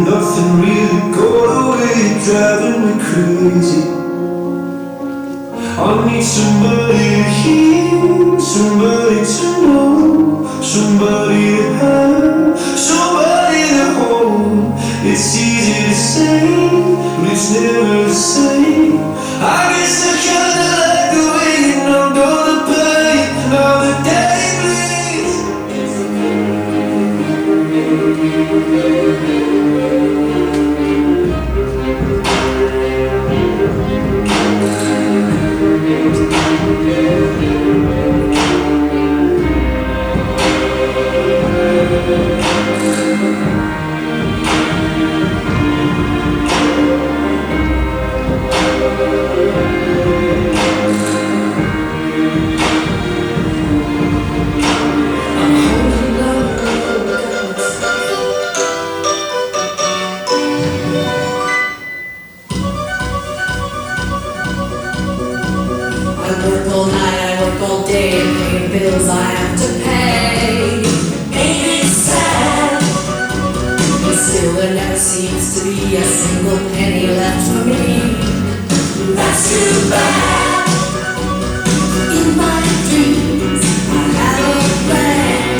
nothing really got away, driving me crazy. I need somebody to hear, somebody to know, somebody to have, somebody to hold. It's easy to say, but it's never the same. I guess I kinda like the way you know the pain, now the day bleeds. Bills I have to pay. Ain't it sad? But still there never seems to be a single penny left for me. That's too bad. In my dreams I had a plan.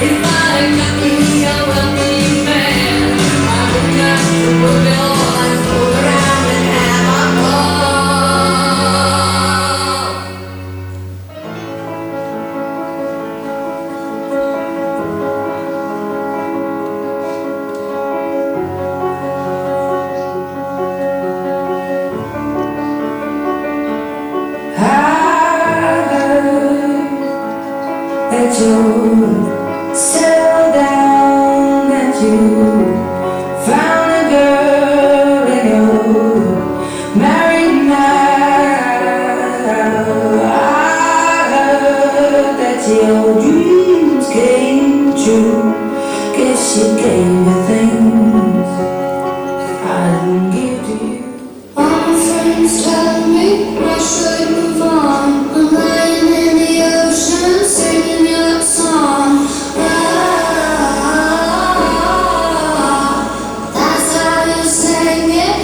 If I got me a wealthy man, I wouldn't have to work it all and fool around and have a ball. You settle down, that you found a girl and you're married now. I heard that your dreams came true. Guess you gave me things I didn't give to you. All my friends tell me I should move on. I'm lying in the ocean singing your song. That's how you sing it.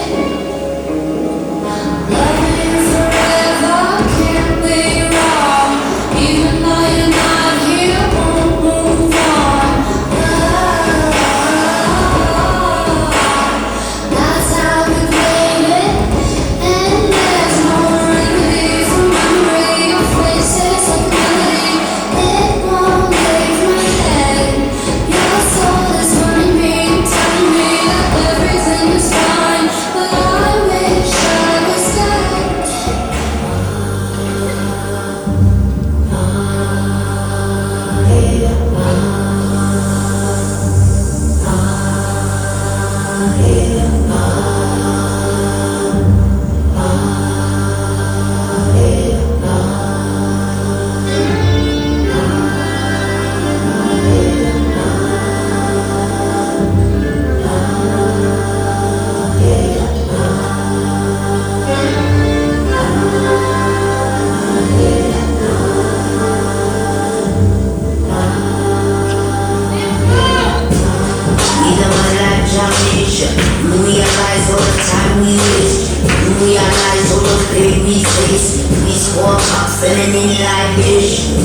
Love you forever, can't be wrong. Even though you're not here, won't move on. That's how we played it. And there's no remedy for memory. Your face is a melody. It won't leave my head. Your soul is haunting me, telling me that everything is fine, but I wish I was dead. Realize all the time we waste. Realize all the pain we face. We squawk up, feeling like this.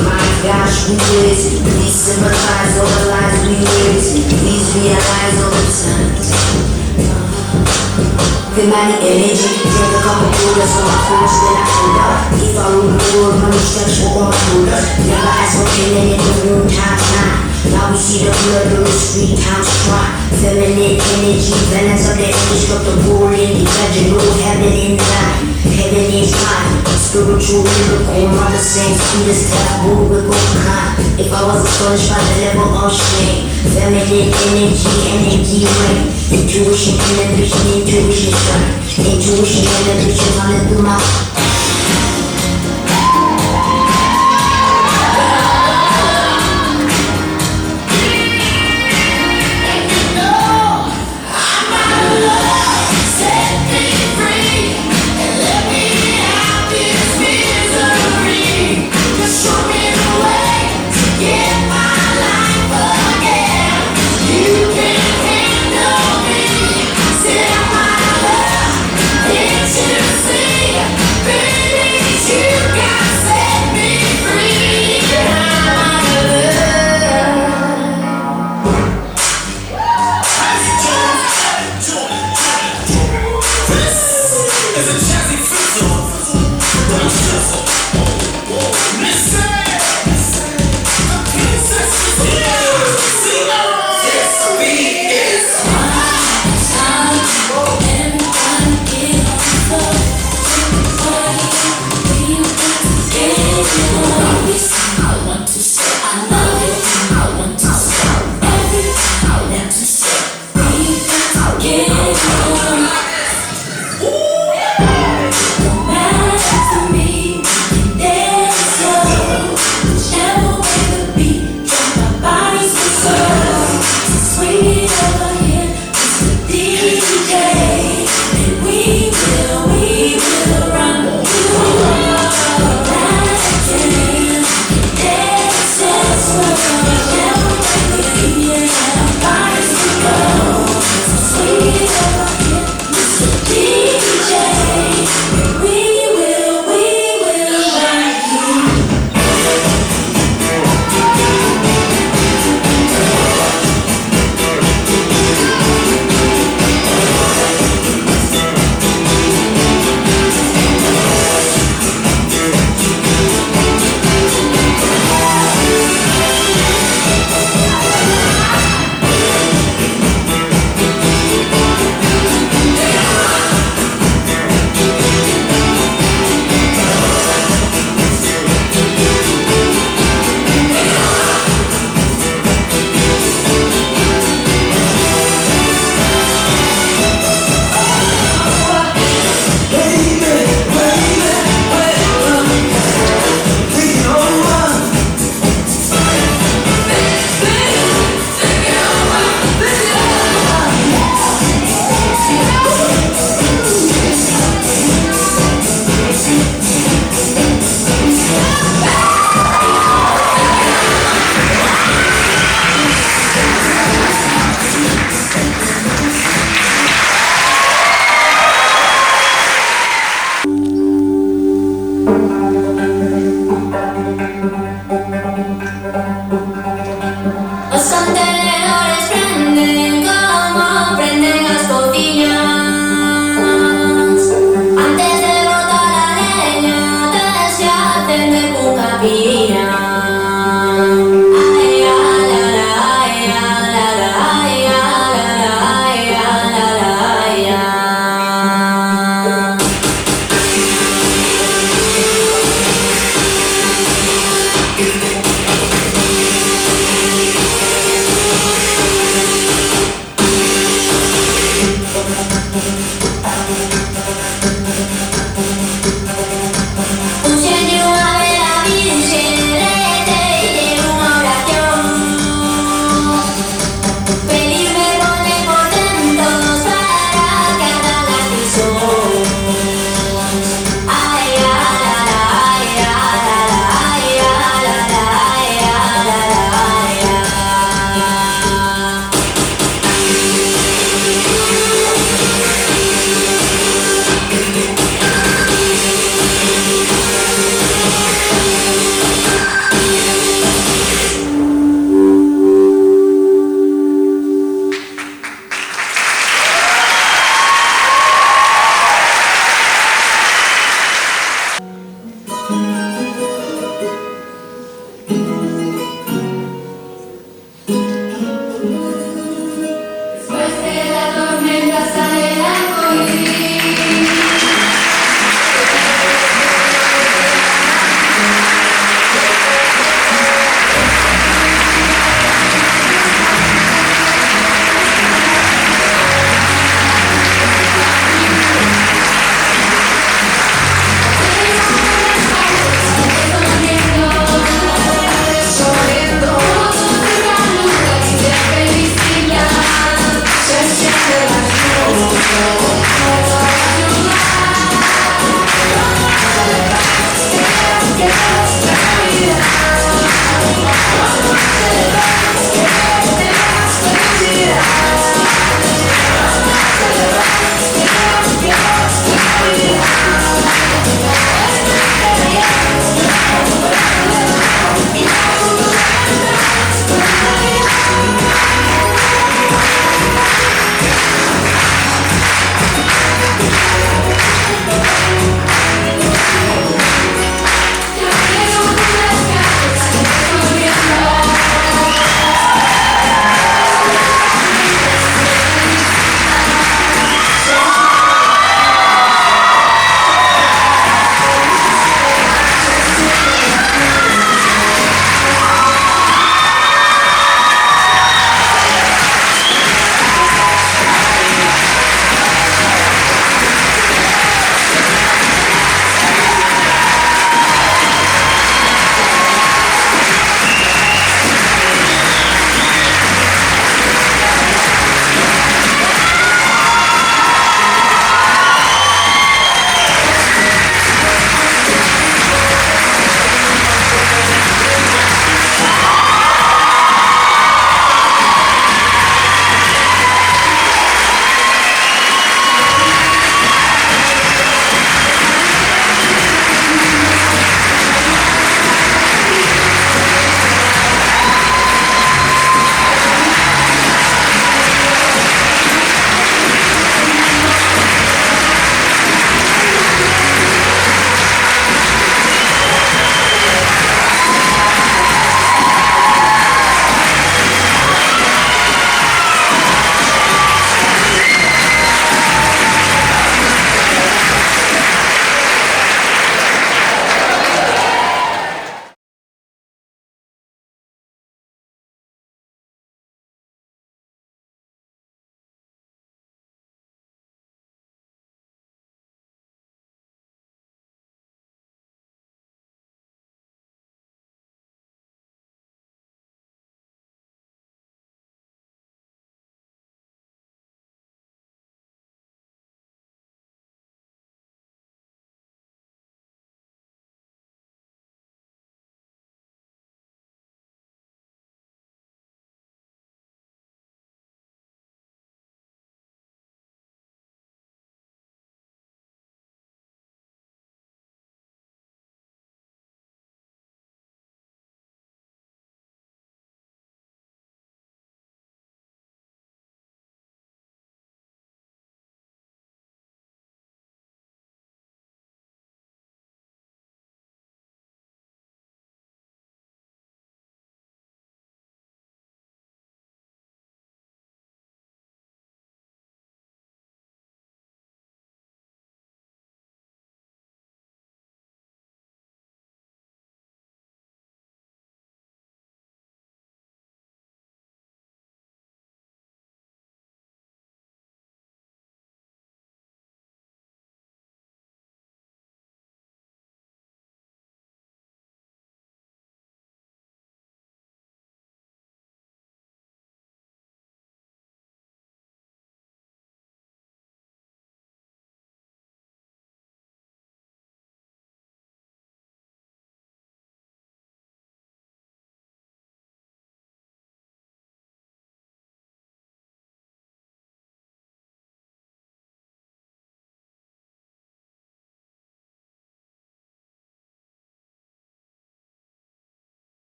My gosh, we waste. We sympathize all the lies we waste. Please realize all the time. Feel my energy, drink a couple coolers on my coolers, then I pull up. If I rule the world, money structure on my cooler. Never ask for feeling in the room, times 9. Now we see the blood on the street, times try. Feminine energy, balance of the indestructible in imaginal heaven in time. Heaven is mine, spiritual miracle, mother saying sweetest taboo with good kind. If I was astonished by the level of shame, feminine energy rain. Intuition and the vision, intuition shine. Intuition and the vision running through my